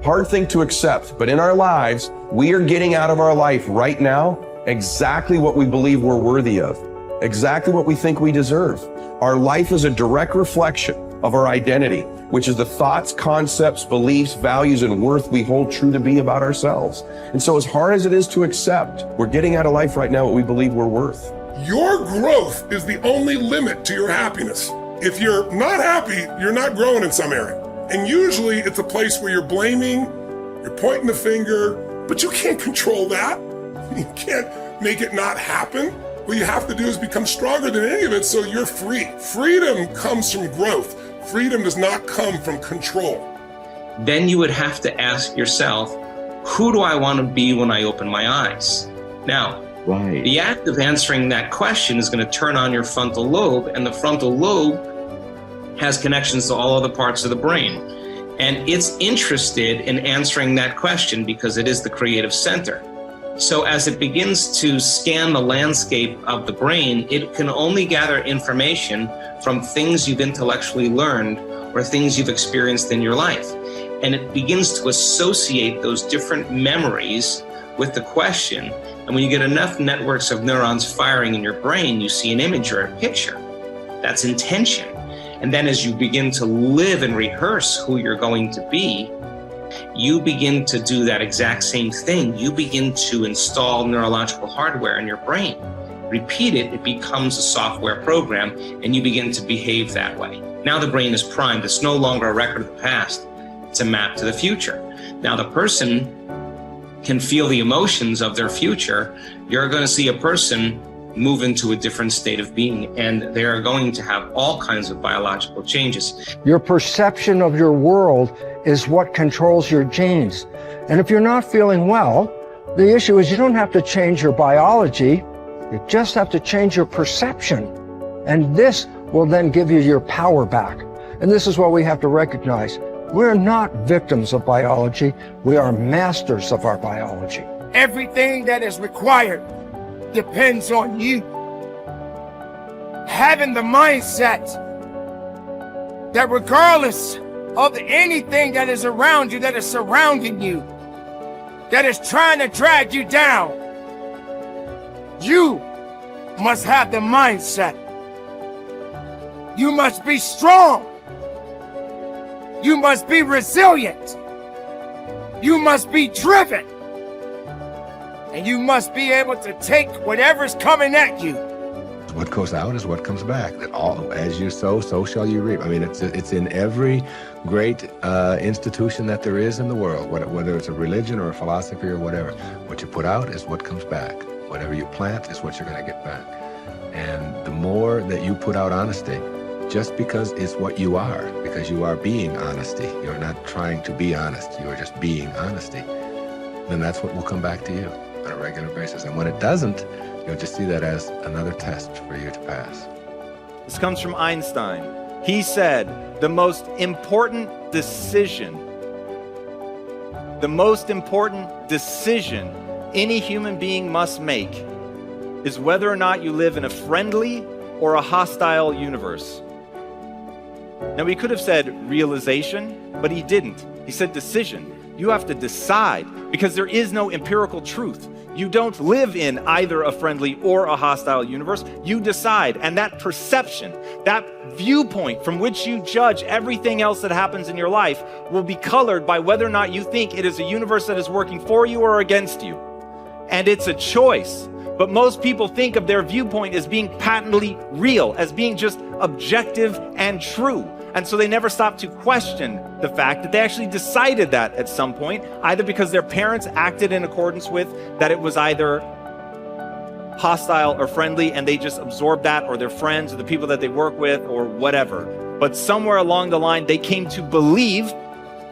Hard thing to accept, but in our lives, we are getting out of our life right now exactly what we believe we're worthy of, exactly what we think we deserve. Our life is a direct reflection of our identity, which is the thoughts, concepts, beliefs, values, and worth we hold true to be about ourselves. And so as hard as it is to accept, we're getting out of life right now what we believe we're worth. Your growth is the only limit to your happiness. If you're not happy, you're not growing in some area. And usually it's a place where you're blaming, you're pointing the finger, but you can't control that. You can't make it not happen. What you have to do is become stronger than any of it so you're free. Freedom comes from growth. Freedom does not come from control. Then you would have to ask yourself, who do I want to be when I open my eyes? Now, the act of answering that question is going to turn on your frontal lobe, and the frontal lobe has connections to all other parts of the brain. And it's interested in answering that question because it is the creative center. So as it begins to scan the landscape of the brain, it can only gather information from things you've intellectually learned or things you've experienced in your life. And it begins to associate those different memories with the question. And when you get enough networks of neurons firing in your brain, you see an image or a picture. That's intention. And then as you begin to live and rehearse who you're going to be, you begin to do that exact same thing. You begin to install neurological hardware in your brain. Repeat it, it becomes a software program, and you begin to behave that way. Now the brain is primed. It's no longer a record of the past. It's a map to the future. Now the person can feel the emotions of their future. You're going to see a person move into a different state of being, and they are going to have all kinds of biological changes. Your perception of your world is what controls your genes. And if you're not feeling well, the issue is you don't have to change your biology, you just have to change your perception. And this will then give you your power back. And this is what we have to recognize. We're not victims of biology, we are masters of our biology. Everything that is required depends on you. Having the mindset that regardless of anything that is around you, that is surrounding you, that is trying to drag you down, you must have the mindset. You must be strong. You must be resilient. You must be driven. And you must be able to take whatever's coming at you. What goes out is what comes back. That all, as you sow, so shall you reap. I mean, it's in every great institution that there is in the world, whether it's a religion or a philosophy or whatever. What you put out is what comes back. Whatever you plant is what you're going to get back. And the more that you put out honesty, just because it's what you are, because you are being honesty, you're not trying to be honest, you are just being honesty, then that's what will come back to you on a regular basis. And when it doesn't, you'll just see that as another test for you to pass. This comes from Einstein. He said, the most important decision any human being must make is whether or not you live in a friendly or a hostile universe. Now, he could have said realization, but he didn't. He said decision. You have to decide, because there is no empirical truth. You don't live in either a friendly or a hostile universe. You decide, and that perception, that viewpoint from which you judge everything else that happens in your life will be colored by whether or not you think it is a universe that is working for you or against you. And it's a choice. But most people think of their viewpoint as being patently real, as being just objective and true. And so they never stop to question the fact that they actually decided that at some point, either because their parents acted in accordance with that it was either hostile or friendly, and they just absorbed that, or their friends or the people that they work with or whatever. But somewhere along the line, they came to believe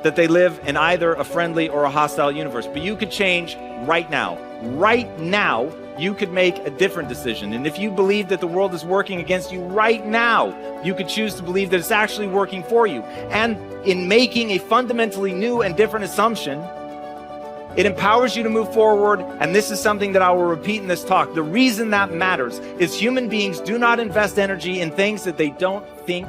that they live in either a friendly or a hostile universe. But you could change right now. Right now, you could make a different decision. And if you believe that the world is working against you right now, you could choose to believe that it's actually working for you. And in making a fundamentally new and different assumption, it empowers you to move forward. And this is something that I will repeat in this talk. The reason that matters is human beings do not invest energy in things that they don't think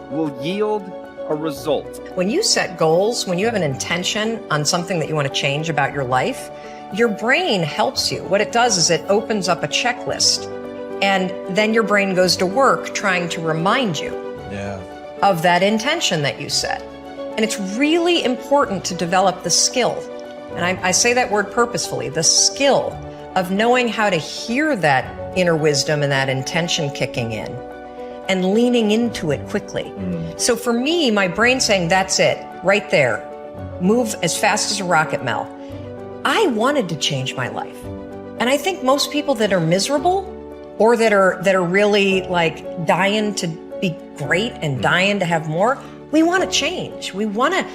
will yield a result. When you set goals, when you have an intention on something that you want to change about your life, your brain helps you. What it does is it opens up a checklist, and then your brain goes to work trying to remind you of that intention that you set. And it's really important to develop the skill, and I say that word purposefully, the skill of knowing how to hear that inner wisdom and that intention kicking in and leaning into it quickly. So for me, my brain saying, that's it, right there, move as fast as a rocket, Mel. I wanted to change my life. And I think most people that are miserable or that are really like dying to be great and dying to have more, we want to change. We want to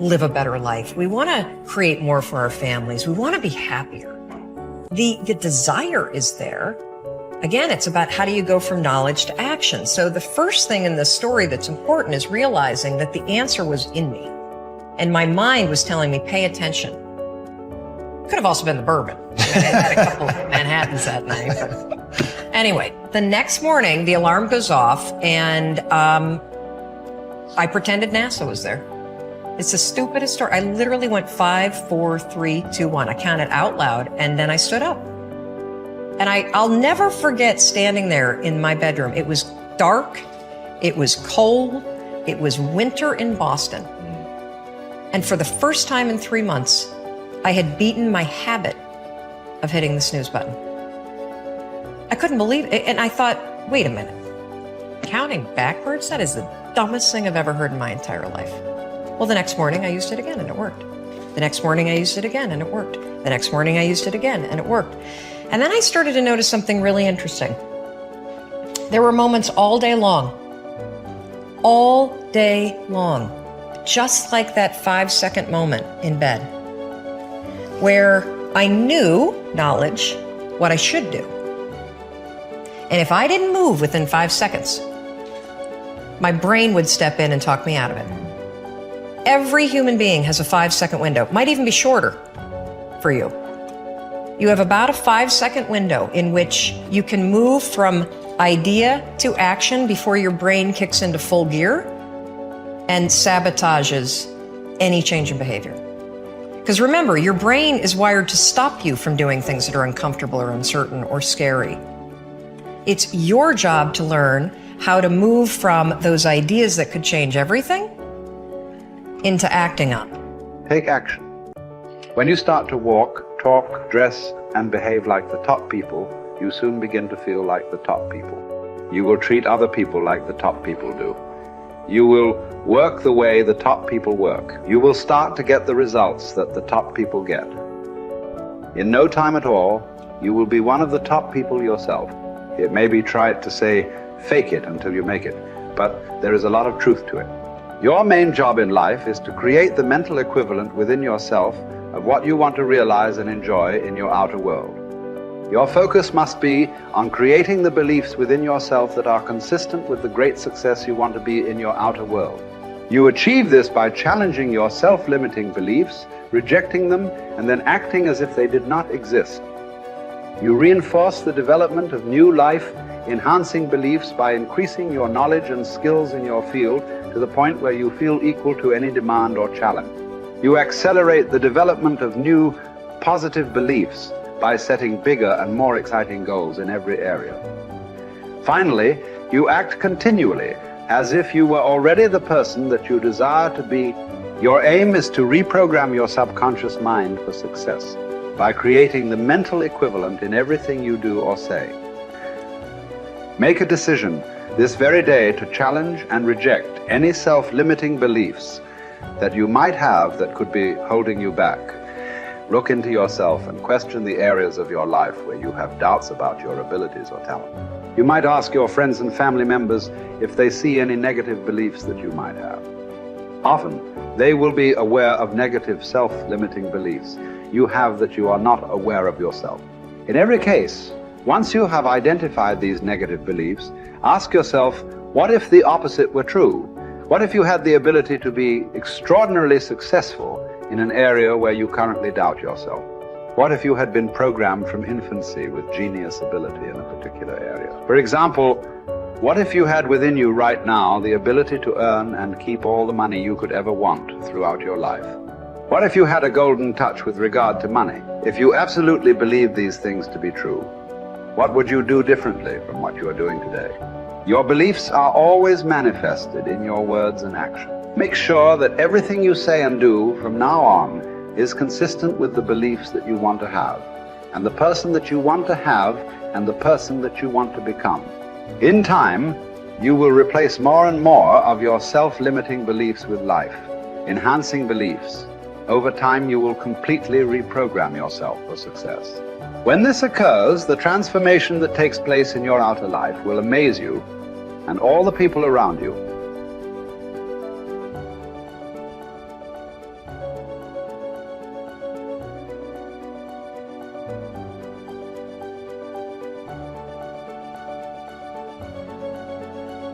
live a better life. We want to create more for our families. We want to be happier. The desire is there. Again, it's about how do you go from knowledge to action. So the first thing in this story that's important is realizing that the answer was in me. And my mind was telling me, pay attention. Could have also been the bourbon. I had a couple of Manhattans that night. But anyway, the next morning, the alarm goes off, and I pretended NASA was there. It's the stupidest story. I literally went 5, 4, 3, 2, 1. I counted out loud, and then I stood up. And I'll never forget standing there in my bedroom. It was dark. It was cold. It was winter in Boston. And for the first time in 3 months, I had beaten my habit of hitting the snooze button. I couldn't believe it. And I thought, wait a minute. Counting backwards? That is the dumbest thing I've ever heard in my entire life. Well, the next morning I used it again and it worked. The next morning I used it again and it worked. The next morning I used it again and it worked. And then I started to notice something really interesting. There were moments all day long, just like that 5-second moment in bed, where I knew, knowledge, what I should do. And if I didn't move within 5 seconds, my brain would step in and talk me out of it. Every human being has a 5-second window, might even be shorter for you. You have about a 5-second window in which you can move from idea to action before your brain kicks into full gear and sabotages any change in behavior. Because remember, your brain is wired to stop you from doing things that are uncomfortable or uncertain or scary. It's your job to learn how to move from those ideas that could change everything into acting on. Take action. When you start to walk, talk, dress, and behave like the top people, you soon begin to feel like the top people. You will treat other people like the top people do. You will work the way the top people work. You will start to get the results that the top people get. In no time at all, you will be one of the top people yourself. It may be trite to say, fake it until you make it, but there is a lot of truth to it. Your main job in life is to create the mental equivalent within yourself of what you want to realize and enjoy in your outer world. Your focus must be on creating the beliefs within yourself that are consistent with the great success you want to be in your outer world. You achieve this by challenging your self-limiting beliefs, rejecting them, and then acting as if they did not exist. You reinforce the development of new life-enhancing beliefs by increasing your knowledge and skills in your field to the point where you feel equal to any demand or challenge. You accelerate the development of new positive beliefs by setting bigger and more exciting goals in every area. Finally, you act continually as if you were already the person that you desire to be. Your aim is to reprogram your subconscious mind for success by creating the mental equivalent in everything you do or say. Make a decision this very day to challenge and reject any self-limiting beliefs that you might have that could be holding you back. Look into yourself and question the areas of your life where you have doubts about your abilities or talent. You might ask your friends and family members if they see any negative beliefs that you might have. Often, they will be aware of negative self-limiting beliefs you have that you are not aware of yourself. In every case, once you have identified these negative beliefs, ask yourself, what if the opposite were true? What if you had the ability to be extraordinarily successful in an area where you currently doubt yourself? What if you had been programmed from infancy with genius ability in a particular area? For example, What if you had within you right now the ability to earn and keep all the money you could ever want throughout your life? What if you had a golden touch with regard to money? If you absolutely believed these things to be true, what would you do differently from what you are doing today? Your beliefs are always manifested in your words and actions. Make sure that everything you say and do from now on is consistent with the beliefs that you want to have, and the person that you want to have, and the person that you want to become. In time, you will replace more and more of your self-limiting beliefs with life, enhancing beliefs. Over time, you will completely reprogram yourself for success. When this occurs, the transformation that takes place in your outer life will amaze you and all the people around you.